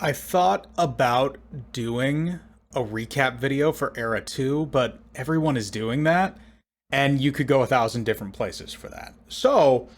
I thought about doing a recap video for Era 2, but everyone is doing that, and you could go 1,000 different places for that. So,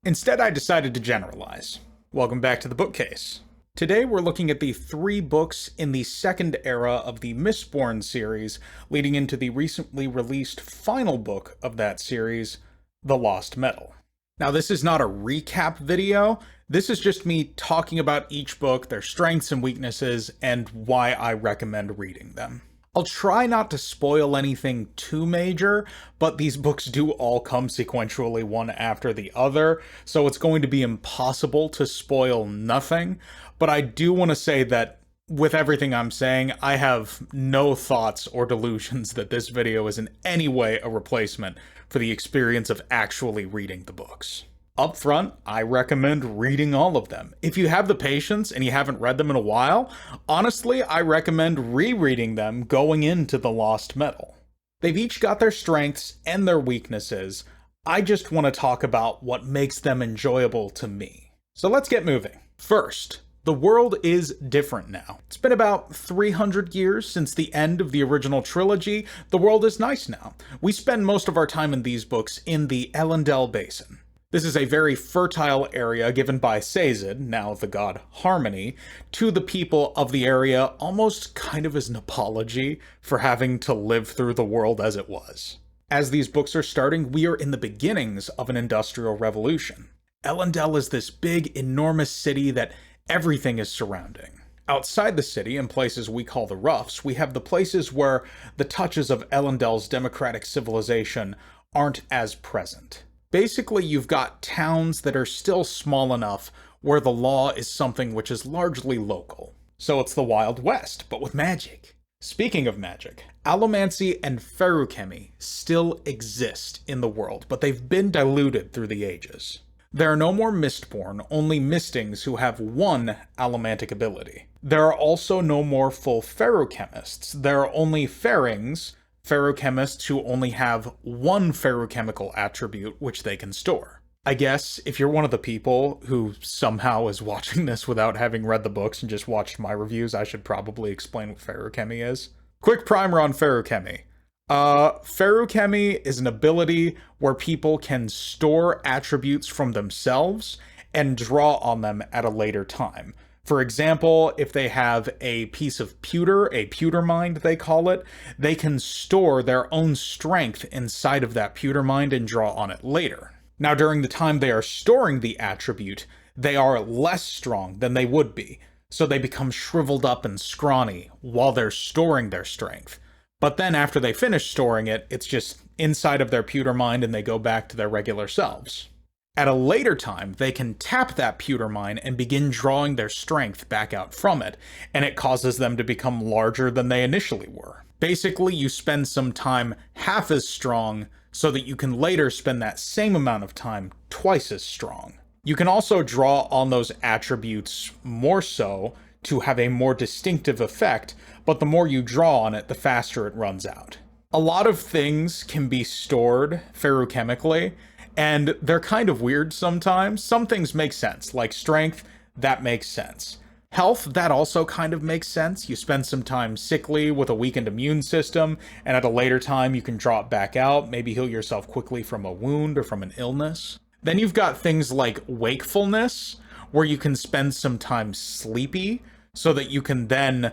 instead I decided to generalize. Welcome back to the bookcase. Today we're looking at the 3 books in the second era of the Mistborn series, leading into the recently released final book of that series, The Lost Metal. Now, this is not a recap video. This is just me talking about each book, their strengths and weaknesses, and why I recommend reading them. I'll try not to spoil anything too major, but these books do all come sequentially one after the other, so it's going to be impossible to spoil nothing. But I do want to say that with everything I'm saying, I have no thoughts or delusions that this video is in any way a replacement for the experience of actually reading the books. Up front, I recommend reading all of them. If you have the patience and you haven't read them in a while, honestly, I recommend rereading them going into The Lost Metal. They've each got their strengths and their weaknesses. I just want to talk about what makes them enjoyable to me. So let's get moving. First, the world is different now. It's been about 300 years since the end of the original trilogy. The world is nice now. We spend most of our time in these books in the Elendel Basin. This is a very fertile area given by Sazed, now the god Harmony, to the people of the area, almost kind of as an apology for having to live through the world as it was. As these books are starting, we are in the beginnings of an industrial revolution. Elendel is this big, enormous city that everything is surrounding. Outside the city, in places we call the Roughs, we have the places where the touches of Elendel's democratic civilization aren't as present. Basically, you've got towns that are still small enough where the law is something which is largely local. So it's the Wild West, but with magic. Speaking of magic, allomancy and feruchemy still exist in the world, but they've been diluted through the ages. There are no more Mistborn, only Mistings who have one allomantic ability. There are also no more full feruchemists. There are only ferrings, feruchemists who only have one feruchemical attribute which they can store. I guess if you're one of the people who somehow is watching this without having read the books and just watched my reviews, I should probably explain what feruchemy is. Quick primer on feruchemy. Feruchemy is an ability where people can store attributes from themselves and draw on them at a later time. For example, if they have a piece of pewter, a pewter mind they call it, they can store their own strength inside of that pewter mind and draw on it later. Now, during the time they are storing the attribute, they are less strong than they would be, so they become shriveled up and scrawny while they're storing their strength. But then after they finish storing it, it's just inside of their pewter mind and they go back to their regular selves. At a later time, they can tap that pewter mind and begin drawing their strength back out from it, and it causes them to become larger than they initially were. Basically, you spend some time half as strong so that you can later spend that same amount of time twice as strong. You can also draw on those attributes more so to have a more distinctive effect, but the more you draw on it, the faster it runs out. A lot of things can be stored feruchemically, and they're kind of weird sometimes. Some things make sense, like strength, that makes sense. Health, that also kind of makes sense. You spend some time sickly with a weakened immune system, and at a later time you can draw it back out, maybe heal yourself quickly from a wound or from an illness. Then you've got things like wakefulness, where you can spend some time sleepy so that you can then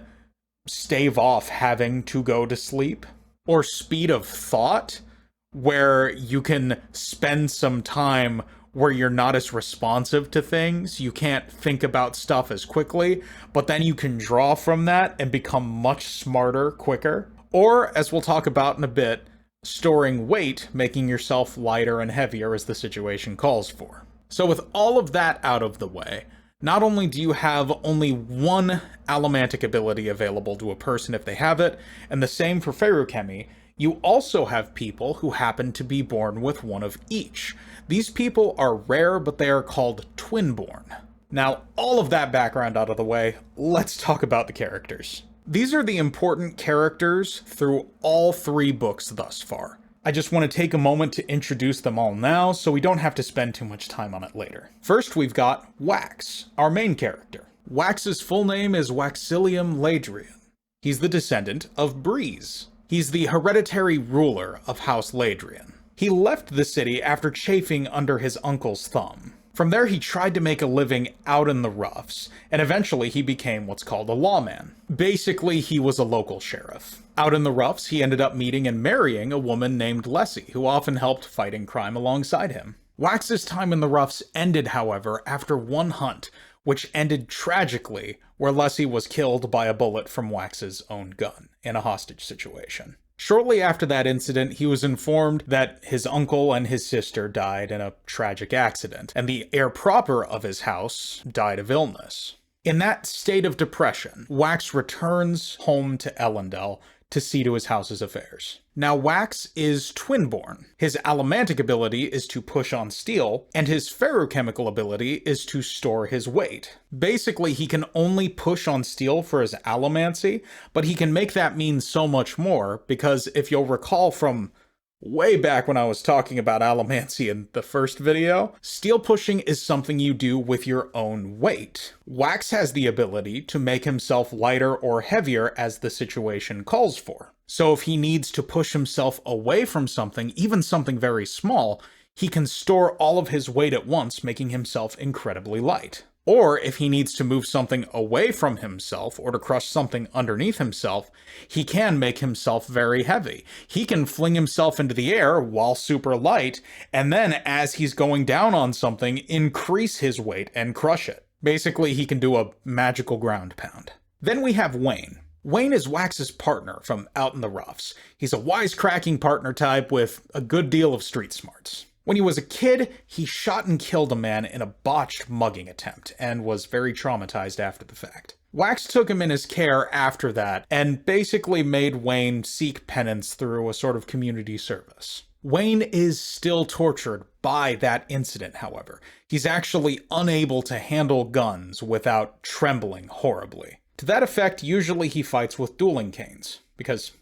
stave off having to go to sleep. Or speed of thought, where you can spend some time where you're not as responsive to things, you can't think about stuff as quickly, but then you can draw from that and become much smarter quicker. Or, as we'll talk about in a bit, storing weight, making yourself lighter and heavier as the situation calls for. So with all of that out of the way, not only do you have only one allomantic ability available to a person if they have it, and the same for feruchemy, you also have people who happen to be born with one of each. These people are rare, but they are called twinborn. Now, all of that background out of the way, let's talk about the characters. These are the important characters through all 3 books thus far. I just want to take a moment to introduce them all now so we don't have to spend too much time on it later. First, we've got Wax, our main character. Wax's full name is Waxilium Ladrian. He's the descendant of Breeze. He's the hereditary ruler of House Ladrian. He left the city after chafing under his uncle's thumb. From there, he tried to make a living out in the roughs, and eventually he became what's called a lawman. Basically, he was a local sheriff. Out in the roughs, he ended up meeting and marrying a woman named Lessie, who often helped fighting crime alongside him. Wax's time in the roughs ended, however, after one hunt, which ended tragically, where Lessie was killed by a bullet from Wax's own gun in a hostage situation. Shortly after that incident, he was informed that his uncle and his sister died in a tragic accident, and the heir proper of his house died of illness. In that state of depression, Wax returns home to Ellendale to see to his house's affairs. Now, Wax is twin-born. His allomantic ability is to push on steel, and his ferrochemical ability is to store his weight. Basically, he can only push on steel for his allomancy, but he can make that mean so much more, because if you'll recall from way back when I was talking about allomancy in the first video, steel pushing is something you do with your own weight. Wax has the ability to make himself lighter or heavier as the situation calls for. So if he needs to push himself away from something, even something very small, he can store all of his weight at once, making himself incredibly light. Or if he needs to move something away from himself or to crush something underneath himself, he can make himself very heavy. He can fling himself into the air while super light, and then as he's going down on something, increase his weight and crush it. Basically, he can do a magical ground pound. Then we have Wayne. Wayne is Wax's partner from out in the roughs. He's a wisecracking partner type with a good deal of street smarts. When he was a kid, he shot and killed a man in a botched mugging attempt, and was very traumatized after the fact. Wax took him in his care after that, and basically made Wayne seek penance through a sort of community service. Wayne is still tortured by that incident, however. He's actually unable to handle guns without trembling horribly. To that effect, usually he fights with dueling canes, because,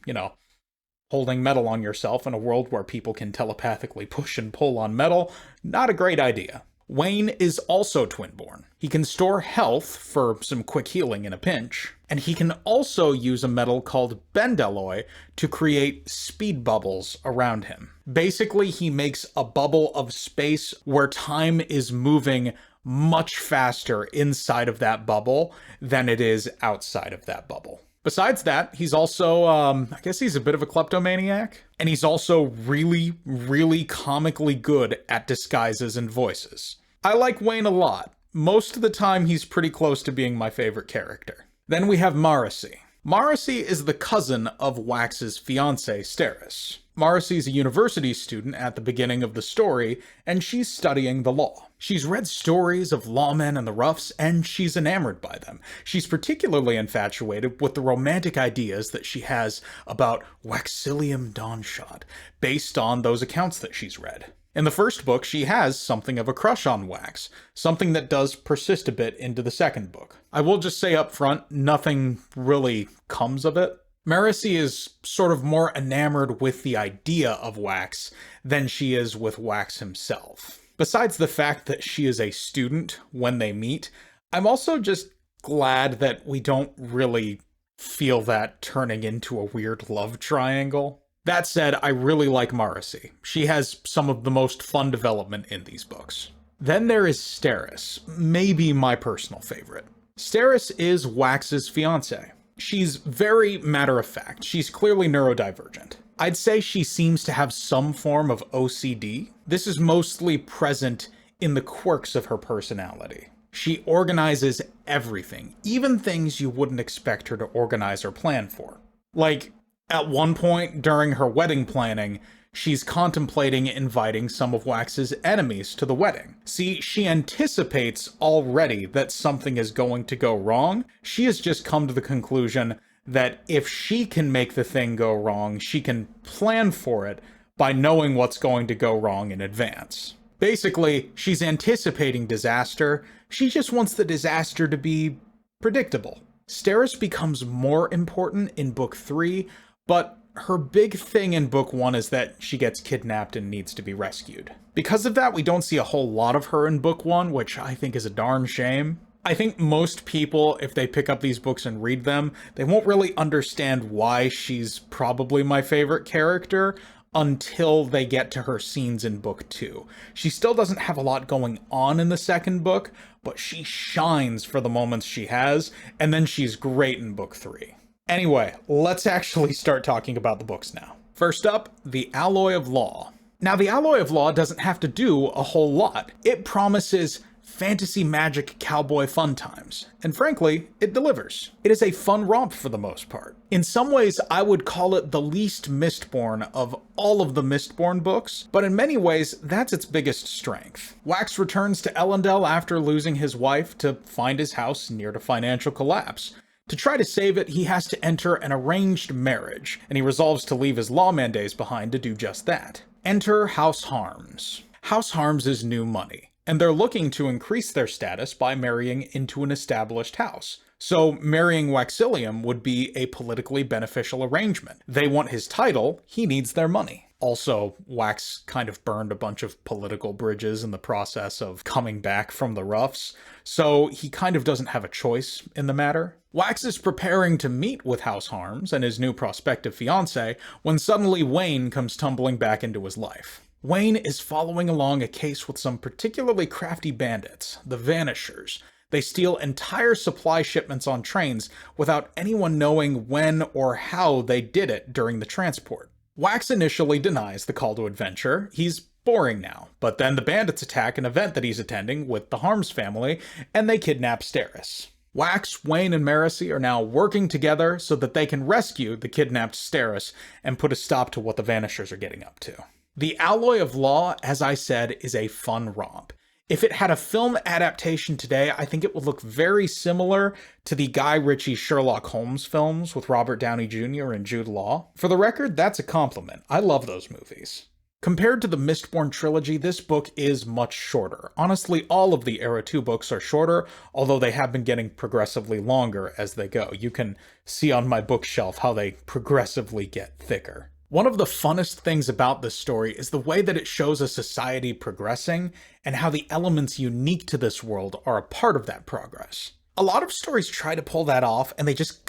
holding metal on yourself in a world where people can telepathically push and pull on metal, not a great idea. Wayne is also twin-born. He can store health for some quick healing in a pinch, and he can also use a metal called bendelloy to create speed bubbles around him. Basically, he makes a bubble of space where time is moving much faster inside of that bubble than it is outside of that bubble. Besides that, he's also, I guess he's a bit of a kleptomaniac, and he's also really, really comically good at disguises and voices. I like Wayne a lot. Most of the time, he's pretty close to being my favorite character. Then we have Morrissey. Morrissey is the cousin of Wax's fiancée, Steris. Morrissey's a university student at the beginning of the story, and she's studying the law. She's read stories of lawmen and the roughs, and she's enamored by them. She's particularly infatuated with the romantic ideas that she has about Waxilium Dawnshot, based on those accounts that she's read. In the first book, she has something of a crush on Wax, something that does persist a bit into the second book. I will just say up front, nothing really comes of it. Morrissey is sort of more enamored with the idea of Wax than she is with Wax himself. Besides the fact that she is a student when they meet, I'm also just glad that we don't really feel that turning into a weird love triangle. That said, I really like Morrissey. She has some of the most fun development in these books. Then there is Steris, maybe my personal favorite. Steris is Wax's fiancée. She's very matter-of-fact. She's clearly neurodivergent. I'd say she seems to have some form of OCD. This is mostly present in the quirks of her personality. She organizes everything, even things you wouldn't expect her to organize or plan for. Like, at one point during her wedding planning, she's contemplating inviting some of Wax's enemies to the wedding. See, she anticipates already that something is going to go wrong. She has just come to the conclusion that if she can make the thing go wrong, she can plan for it by knowing what's going to go wrong in advance. Basically, she's anticipating disaster. She just wants the disaster to be predictable. Steris becomes more important in book 3, but her big thing in book 1 is that she gets kidnapped and needs to be rescued. Because of that, we don't see a whole lot of her in book 1, which I think is a darn shame. I think most people, if they pick up these books and read them, they won't really understand why she's probably my favorite character until they get to her scenes in book 2. She still doesn't have a lot going on in the second book, but she shines for the moments she has, and then she's great in book 3. Anyway, let's actually start talking about the books now. First up, The Alloy of Law. Now, The Alloy of Law doesn't have to do a whole lot. It promises fantasy magic cowboy fun times, and frankly, it delivers. It is a fun romp for the most part. In some ways, I would call it the least Mistborn of all of the Mistborn books, but in many ways, that's its biggest strength. Wax returns to Ellendale after losing his wife to find his house near to financial collapse. To try to save it, he has to enter an arranged marriage, and he resolves to leave his lawman days behind to do just that. Enter House Harms. House Harms is new money, and they're looking to increase their status by marrying into an established house. So marrying Waxillium would be a politically beneficial arrangement. They want his title, he needs their money. Also, Wax kind of burned a bunch of political bridges in the process of coming back from the roughs, so he kind of doesn't have a choice in the matter. Wax is preparing to meet with House Harms and his new prospective fiancé when suddenly Wayne comes tumbling back into his life. Wayne is following along a case with some particularly crafty bandits, the Vanishers. They steal entire supply shipments on trains without anyone knowing when or how they did it during the transport. Wax initially denies the call to adventure. He's boring now, but then the bandits attack an event that he's attending with the Harms family, and they kidnap Steris. Wax, Wayne, and Marcy are now working together so that they can rescue the kidnapped Steris and put a stop to what the Vanishers are getting up to. The Alloy of Law, as I said, is a fun romp. If it had a film adaptation today, I think it would look very similar to the Guy Ritchie Sherlock Holmes films with Robert Downey Jr. and Jude Law. For the record, that's a compliment. I love those movies. Compared to the Mistborn trilogy, this book is much shorter. Honestly, all of the Era 2 books are shorter, although they have been getting progressively longer as they go. You can see on my bookshelf how they progressively get thicker. One of the funnest things about this story is the way that it shows a society progressing and how the elements unique to this world are a part of that progress. A lot of stories try to pull that off, and they just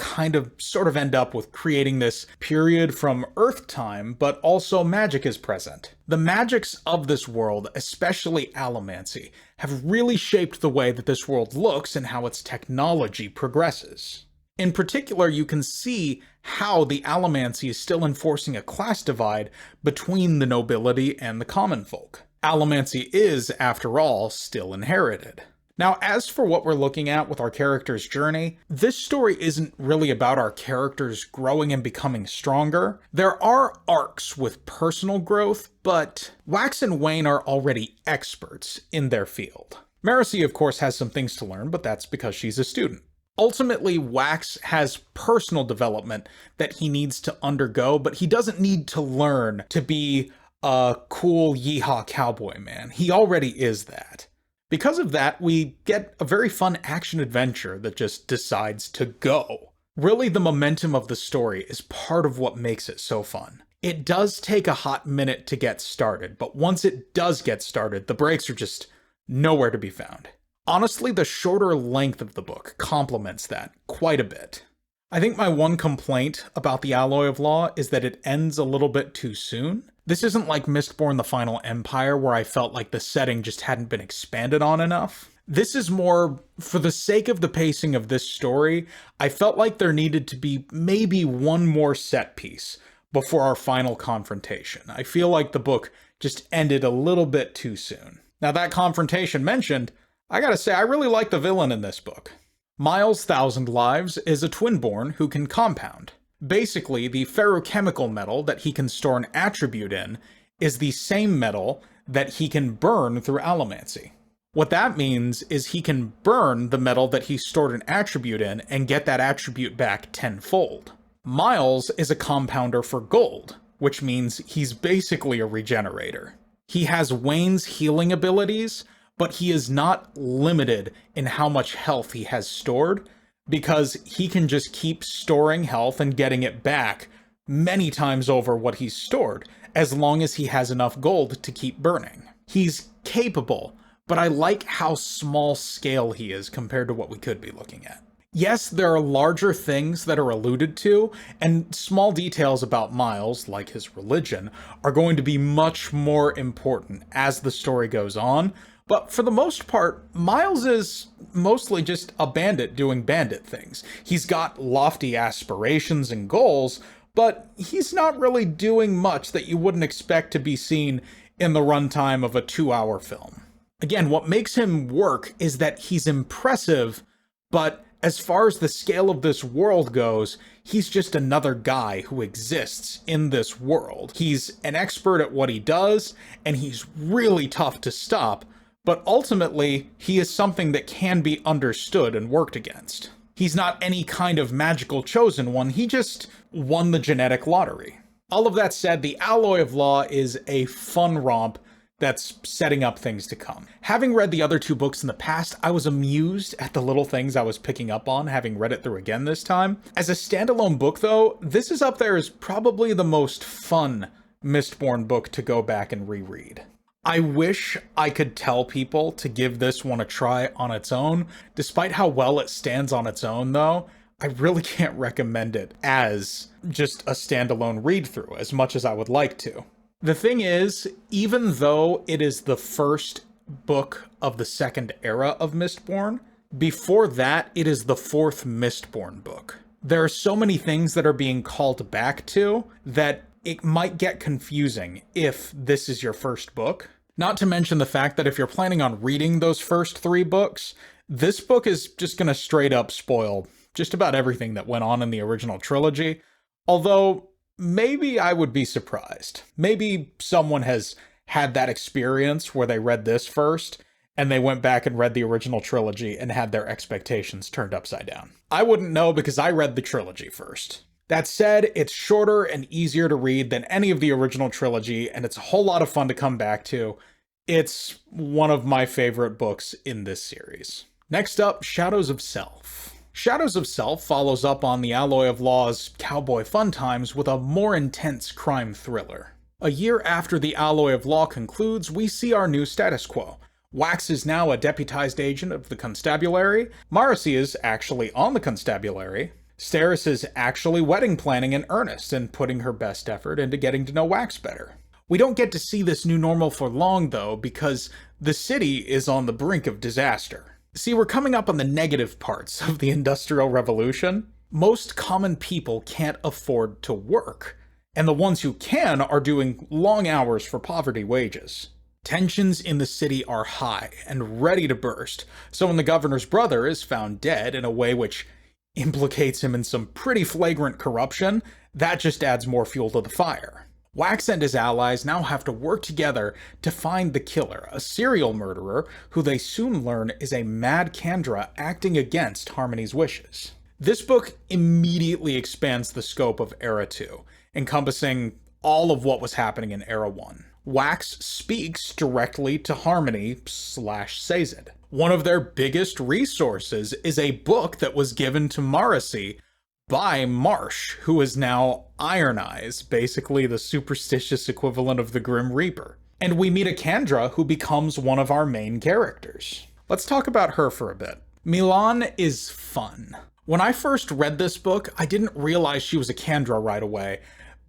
sort of end up with creating this period from Earth time, but also magic is present. The magics of this world, especially allomancy, have really shaped the way that this world looks and how its technology progresses. In particular, you can see how the allomancy is still enforcing a class divide between the nobility and the common folk. Allomancy is, after all, still inherited. Now, as for what we're looking at with our character's journey, this story isn't really about our characters growing and becoming stronger. There are arcs with personal growth, but Wax and Wayne are already experts in their field. Marcy, of course, has some things to learn, but that's because she's a student. Ultimately, Wax has personal development that he needs to undergo, but he doesn't need to learn to be a cool yeehaw cowboy man. He already is that. Because of that, we get a very fun action-adventure that just decides to go. Really, the momentum of the story is part of what makes it so fun. It does take a hot minute to get started, but once it does get started, the brakes are just nowhere to be found. Honestly, the shorter length of the book complements that quite a bit. I think my one complaint about The Alloy of Law is that it ends a little bit too soon. This isn't like Mistborn: The Final Empire, where I felt like the setting just hadn't been expanded on enough. This is more, for the sake of the pacing of this story, I felt like there needed to be maybe one more set piece before our final confrontation. I feel like the book just ended a little bit too soon. Now, that confrontation mentioned, I gotta say, I really like the villain in this book. Miles Thousand Lives is a twinborn who can compound. Basically, the ferrochemical metal that he can store an attribute in is the same metal that he can burn through allomancy. What that means is he can burn the metal that he stored an attribute in and get that attribute back tenfold. Miles is a compounder for gold, which means he's basically a regenerator. He has Wayne's healing abilities, but he is not limited in how much health he has stored, because he can just keep storing health and getting it back many times over what he's stored, as long as he has enough gold to keep burning. He's capable, but I like how small scale he is compared to what we could be looking at. Yes, there are larger things that are alluded to, and small details about Miles, like his religion, are going to be much more important as the story goes on, but for the most part, Miles is mostly just a bandit doing bandit things. He's got lofty aspirations and goals, but he's not really doing much that you wouldn't expect to be seen in the runtime of a 2-hour film. Again, what makes him work is that he's impressive, but as far as the scale of this world goes, he's just another guy who exists in this world. He's an expert at what he does, and he's really tough to stop, but ultimately, he is something that can be understood and worked against. He's not any kind of magical chosen one, he just won the genetic lottery. All of that said, The Alloy of Law is a fun romp that's setting up things to come. Having read the other 2 books in the past, I was amused at the little things I was picking up on, having read it through again this time. As a standalone book, though, this is up there as probably the most fun Mistborn book to go back and reread. I wish I could tell people to give this one a try on its own. Despite how well it stands on its own, though, I really can't recommend it as just a standalone read-through as much as I would like to. The thing is, even though it is the first book of the second era of Mistborn, before that, it is the 4th Mistborn book. There are so many things that are being called back to that it might get confusing if this is your first book. Not to mention the fact that if you're planning on reading those first 3 books, this book is just going to straight up spoil just about everything that went on in the original trilogy. Although, maybe I would be surprised. Maybe someone has had that experience where they read this first, and they went back and read the original trilogy and had their expectations turned upside down. I wouldn't know because I read the trilogy first. That said, it's shorter and easier to read than any of the original trilogy, and it's a whole lot of fun to come back to. It's one of my favorite books in this series. Next up, Shadows of Self. Shadows of Self follows up on The Alloy of Law's cowboy fun times with a more intense crime thriller. A year after The Alloy of Law concludes, we see our new status quo. Wax is now a deputized agent of the constabulary, Marcy is actually on the constabulary, Steris is actually wedding planning in earnest and putting her best effort into getting to know Wax better. We don't get to see this new normal for long, though, because the city is on the brink of disaster. See, we're coming up on the negative parts of the Industrial Revolution. Most common people can't afford to work, and the ones who can are doing long hours for poverty wages. Tensions in the city are high and ready to burst, so when the governor's brother is found dead in a way which implicates him in some pretty flagrant corruption, that just adds more fuel to the fire. Wax and his allies now have to work together to find the killer, a serial murderer who they soon learn is a mad Kandra acting against Harmony's wishes. This book immediately expands the scope of Era 2, encompassing all of what was happening in Era 1. Wax speaks directly to Harmony/Sazed. One of their biggest resources is a book that was given to Marcy by Marsh, who is now Iron Eyes, basically the superstitious equivalent of the Grim Reaper. And we meet a Kandra who becomes one of our main characters. Let's talk about her for a bit. Milan is fun. When I first read this book, I didn't realize she was a Kandra right away,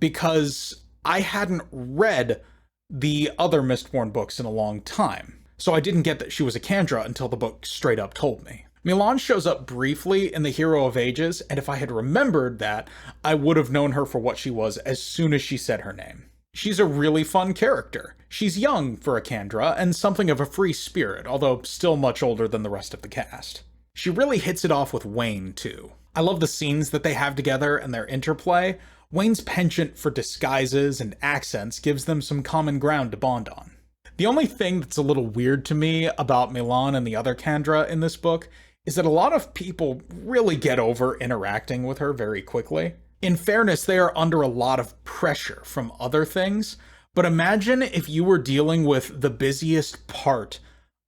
because I hadn't read the other Mistborn books in a long time. So I didn't get that she was a Kandra until the book straight up told me. Milan shows up briefly in The Hero of Ages, and if I had remembered that, I would have known her for what she was as soon as she said her name. She's a really fun character. She's young for a Kandra, and something of a free spirit, although still much older than the rest of the cast. She really hits it off with Wayne, too. I love the scenes that they have together and their interplay. Wayne's penchant for disguises and accents gives them some common ground to bond on. The only thing that's a little weird to me about Milan and the other Kandra in this book is that a lot of people really get over interacting with her very quickly. In fairness, they are under a lot of pressure from other things, but imagine if you were dealing with the busiest part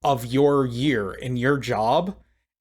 of your year in your job,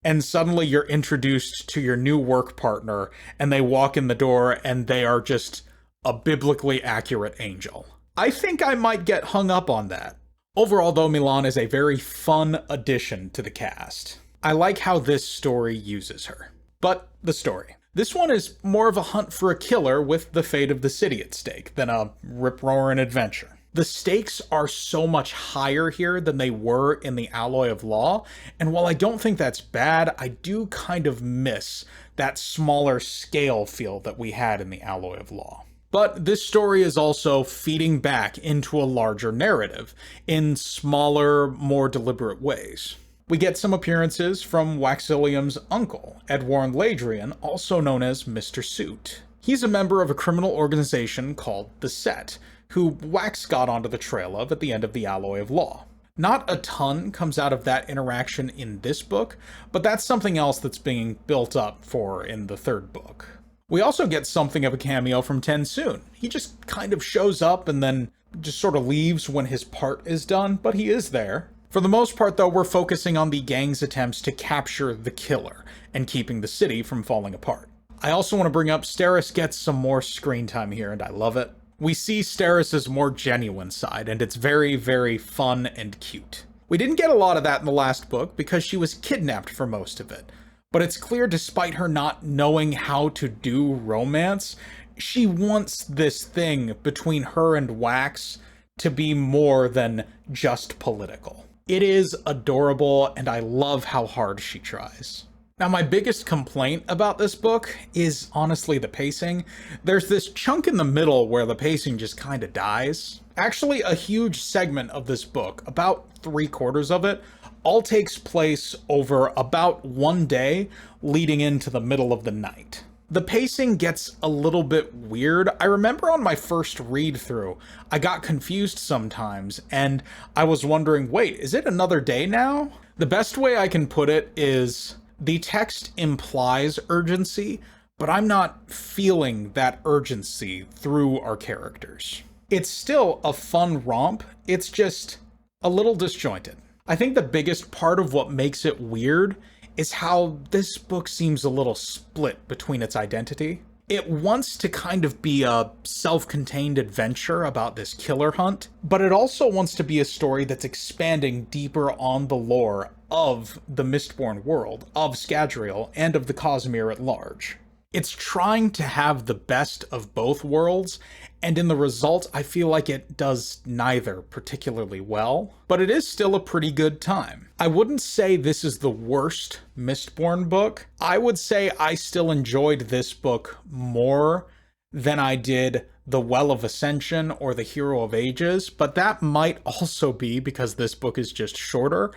and suddenly you're introduced to your new work partner, and they walk in the door and they are just a biblically accurate angel. I think I might get hung up on that. Overall, though, Milan is a very fun addition to the cast. I like how this story uses her. But the story. This one is more of a hunt for a killer with the fate of the city at stake than a rip-roaring adventure. The stakes are so much higher here than they were in the Alloy of Law, and while I don't think that's bad, I do kind of miss that smaller scale feel that we had in the Alloy of Law. But this story is also feeding back into a larger narrative in smaller, more deliberate ways. We get some appearances from Waxilium's uncle, Edwarn Ladrian, also known as Mr. Suit. He's a member of a criminal organization called the Set, who Wax got onto the trail of at the end of the Alloy of Law. Not a ton comes out of that interaction in this book, but that's something else that's being built up for in the third book. We also get something of a cameo from Tensoon. He just kind of shows up and then just sort of leaves when his part is done, but he is there. For the most part, though, we're focusing on the gang's attempts to capture the killer and keeping the city from falling apart. I also want to bring up Steris gets some more screen time here, and I love it. We see Steris' more genuine side, and it's very, very fun and cute. We didn't get a lot of that in the last book because she was kidnapped for most of it, but it's clear despite her not knowing how to do romance, she wants this thing between her and Wax to be more than just political. It is adorable, and I love how hard she tries. Now, my biggest complaint about this book is honestly the pacing. There's this chunk in the middle where the pacing just kind of dies. Actually, a huge segment of this book, about 3/4 of it, all takes place over about one day leading into the middle of the night. The pacing gets a little bit weird. I remember on my first read through, I got confused sometimes, and I was wondering, wait, is it another day now? The best way I can put it is the text implies urgency, but I'm not feeling that urgency through our characters. It's still a fun romp, it's just a little disjointed. I think the biggest part of what makes it weird is how this book seems a little split between its identity. It wants to kind of be a self-contained adventure about this killer hunt, but it also wants to be a story that's expanding deeper on the lore of the Mistborn world, of Scadrial, and of the Cosmere at large. It's trying to have the best of both worlds, and in the result, I feel like it does neither particularly well, but it is still a pretty good time. I wouldn't say this is the worst Mistborn book. I would say I still enjoyed this book more than I did The Well of Ascension or The Hero of Ages, but that might also be because this book is just shorter.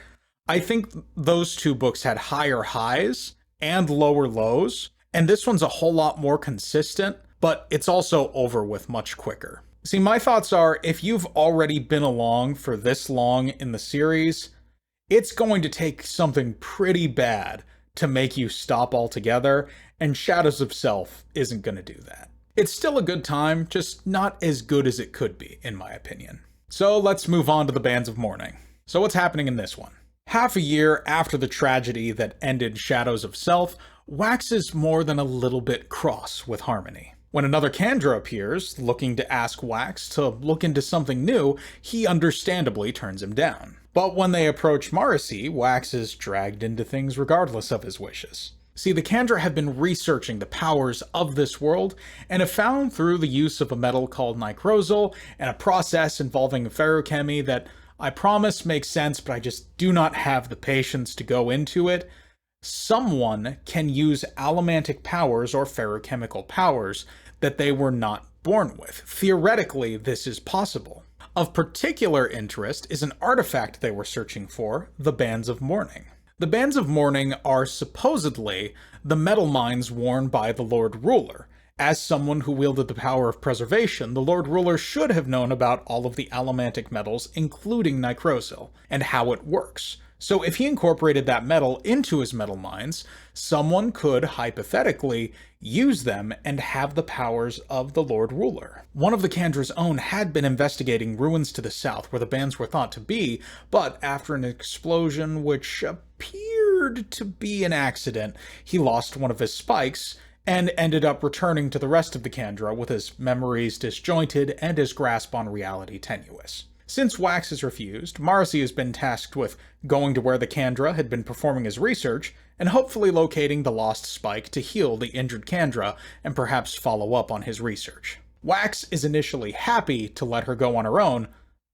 I think those two books had higher highs and lower lows, and this one's a whole lot more consistent, but it's also over with much quicker. See, my thoughts are, if you've already been along for this long in the series, it's going to take something pretty bad to make you stop altogether, and Shadows of Self isn't going to do that. It's still a good time, just not as good as it could be, in my opinion. So let's move on to the Bands of Mourning. So what's happening in this one? Half a year after the tragedy that ended Shadows of Self, Wax is more than a little bit cross with Harmony. When another Kandra appears, looking to ask Wax to look into something new, he understandably turns him down. But when they approach Marasi, Wax is dragged into things regardless of his wishes. See, the Kandra have been researching the powers of this world, and have found through the use of a metal called Nikrosal, and a process involving feruchemy that I promise makes sense, but I just do not have the patience to go into it. Someone can use allomantic powers or feruchemical powers that they were not born with. Theoretically, this is possible. Of particular interest is an artifact they were searching for, the Bands of Mourning. The Bands of Mourning are supposedly the metal mines worn by the Lord Ruler. As someone who wielded the power of preservation, the Lord Ruler should have known about all of the allomantic metals, including Nikrosal, and how it works. So if he incorporated that metal into his metal mines, someone could, hypothetically, use them and have the powers of the Lord Ruler. One of the Kandra's own had been investigating ruins to the south where the bands were thought to be, but after an explosion which appeared to be an accident, he lost one of his spikes, and ended up returning to the rest of the Kandra with his memories disjointed and his grasp on reality tenuous. Since Wax has refused, Marcy has been tasked with going to where the Kandra had been performing his research and hopefully locating the lost Spike to heal the injured Kandra and perhaps follow up on his research. Wax is initially happy to let her go on her own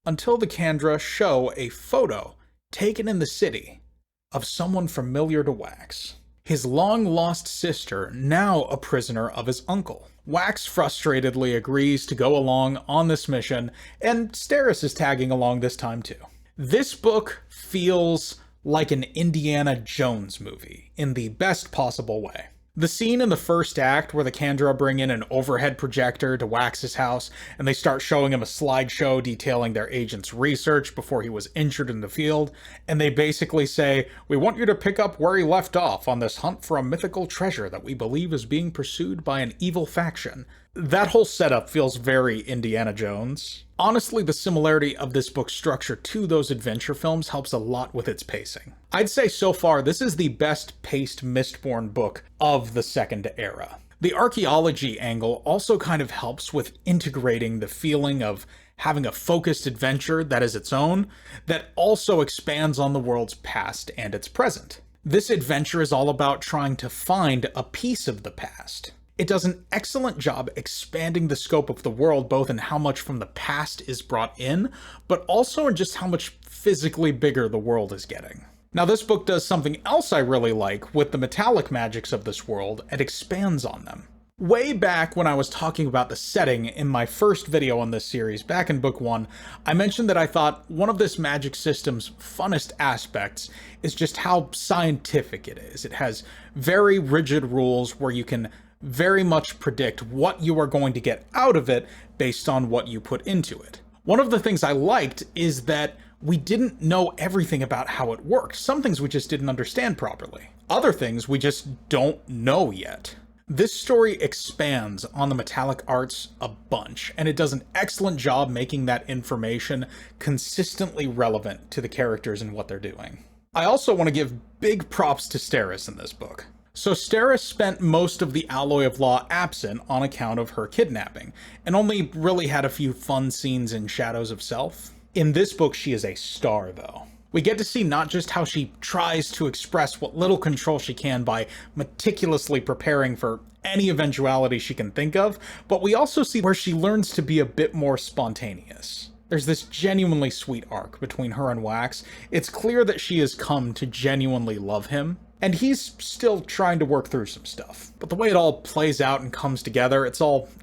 until the Kandra show a photo taken in the city of someone familiar to Wax. His long-lost sister, now a prisoner of his uncle. Wax frustratedly agrees to go along on this mission, and Steris is tagging along this time too. This book feels like an Indiana Jones movie, in the best possible way. The scene in the first act where the Kandra bring in an overhead projector to Wax's house and they start showing him a slideshow detailing their agent's research before he was injured in the field, and they basically say, "We want you to pick up where he left off on this hunt for a mythical treasure that we believe is being pursued by an evil faction." That whole setup feels very Indiana Jones. Honestly, the similarity of this book's structure to those adventure films helps a lot with its pacing. I'd say so far this is the best paced Mistborn book of the second era. The archaeology angle also kind of helps with integrating the feeling of having a focused adventure that is its own, that also expands on the world's past and its present. This adventure is all about trying to find a piece of the past. It does an excellent job expanding the scope of the world, both in how much from the past is brought in, but also in just how much physically bigger the world is getting. Now, this book does something else I really like with the metallic magics of this world and expands on them. Way back when I was talking about the setting in my first video on this series, back in book 1, I mentioned that I thought one of this magic system's funnest aspects is just how scientific it is. It has very rigid rules where you can very much predict what you are going to get out of it based on what you put into it. One of the things I liked is that we didn't know everything about how it worked. Some things we just didn't understand properly. Other things we just don't know yet. This story expands on the metallic arts a bunch, and it does an excellent job making that information consistently relevant to the characters and what they're doing. I also want to give big props to Steris in this book. So Steris spent most of the Alloy of Law absent on account of her kidnapping, and only really had a few fun scenes in Shadows of Self. In this book, she is a star, though. We get to see not just how she tries to express what little control she can by meticulously preparing for any eventuality she can think of, but we also see where she learns to be a bit more spontaneous. There's this genuinely sweet arc between her and Wax. It's clear that she has come to genuinely love him, and he's still trying to work through some stuff. But the way it all plays out and comes together,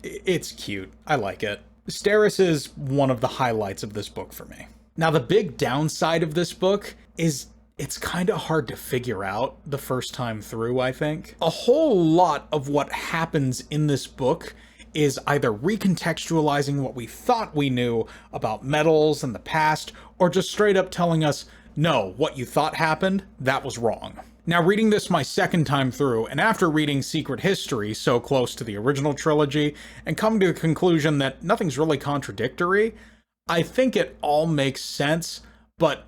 it's cute. I like it. Steris is one of the highlights of this book for me. Now, the big downside of this book is it's kind of hard to figure out the first time through, I think. A whole lot of what happens in this book is either recontextualizing what we thought we knew about metals and the past, or just straight up telling us, no, what you thought happened, that was wrong. Now, reading this my second time through, and after reading Secret History so close to the original trilogy, and coming to the conclusion that nothing's really contradictory, I think it all makes sense, but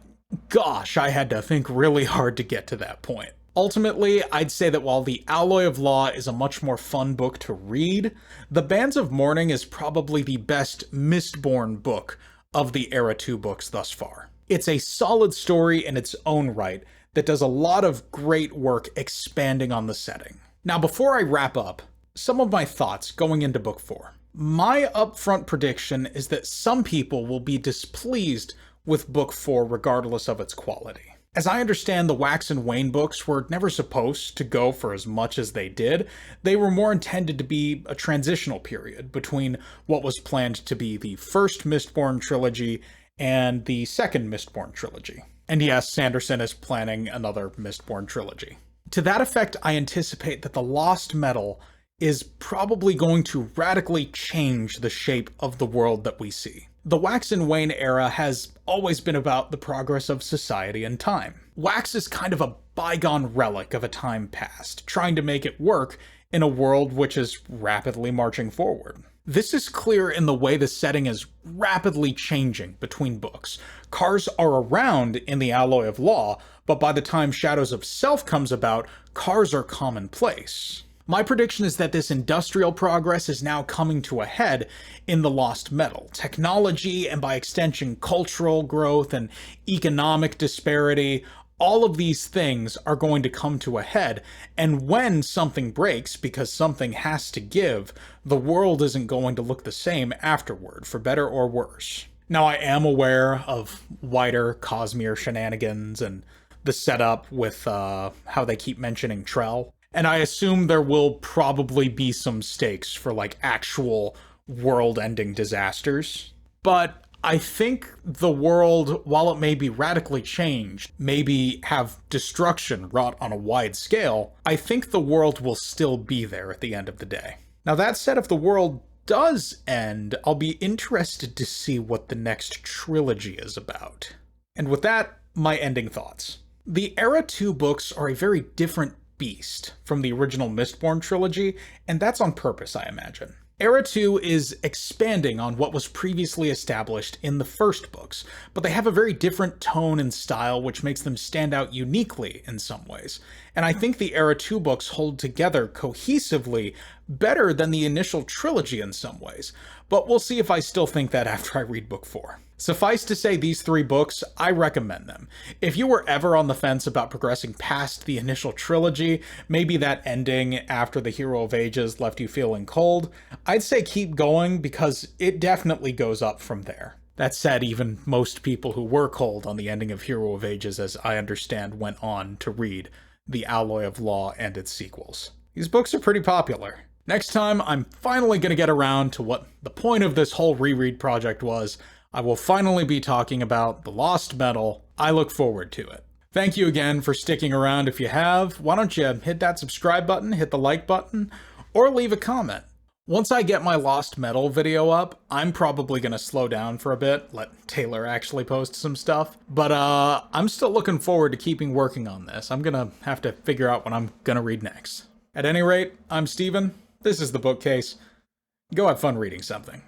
gosh, I had to think really hard to get to that point. Ultimately, I'd say that while The Alloy of Law is a much more fun book to read, The Bands of Mourning is probably the best Mistborn book of the Era 2 books thus far. It's a solid story in its own right that does a lot of great work expanding on the setting. Now, before I wrap up, some of my thoughts going into book 4. My upfront prediction is that some people will be displeased with book 4 regardless of its quality. As I understand, the Wax and Wayne books were never supposed to go for as much as they did. They were more intended to be a transitional period between what was planned to be the first Mistborn trilogy and the second Mistborn trilogy. And yes, Sanderson is planning another Mistborn trilogy. To that effect, I anticipate that the Lost Metal is probably going to radically change the shape of the world that we see. The Wax and Wayne era has always been about the progress of society and time. Wax is kind of a bygone relic of a time past, trying to make it work in a world which is rapidly marching forward. This is clear in the way the setting is rapidly changing between books. Cars are around in The Alloy of Law, but by the time Shadows of Self comes about, cars are commonplace. My prediction is that this industrial progress is now coming to a head in the Lost Metal. Technology, and by extension cultural growth and economic disparity, all of these things are going to come to a head, and when something breaks, because something has to give, the world isn't going to look the same afterward, for better or worse. Now, I am aware of wider Cosmere shenanigans and the setup with how they keep mentioning Trell, and I assume there will probably be some stakes for, like, actual world-ending disasters. But I think the world, while it may be radically changed, maybe have destruction wrought on a wide scale, I think the world will still be there at the end of the day. Now, that said, if the world does end, I'll be interested to see what the next trilogy is about. And with that, my ending thoughts. The Era 2 books are a very different beast from the original Mistborn trilogy, and that's on purpose, I imagine. Era 2 is expanding on what was previously established in the first books, but they have a very different tone and style which makes them stand out uniquely in some ways. And I think the Era 2 books hold together cohesively better than the initial trilogy in some ways, but we'll see if I still think that after I read book 4. Suffice to say, these 3 books, I recommend them. If you were ever on the fence about progressing past the initial trilogy, maybe that ending after the Hero of Ages left you feeling cold, I'd say keep going because it definitely goes up from there. That said, even most people who were cold on the ending of Hero of Ages, as I understand, went on to read The Alloy of Law and its sequels. These books are pretty popular. Next time, I'm finally going to get around to what the point of this whole reread project was. I will finally be talking about The Lost Metal. I look forward to it. Thank you again for sticking around. If you have, why don't you hit that subscribe button, hit the like button, or leave a comment. Once I get my Lost Metal video up, I'm probably going to slow down for a bit, let Taylor actually post some stuff. But I'm still looking forward to keeping working on this. I'm going to have to figure out what I'm going to read next. At any rate, I'm Steven. This is The Bookcase. Go have fun reading something.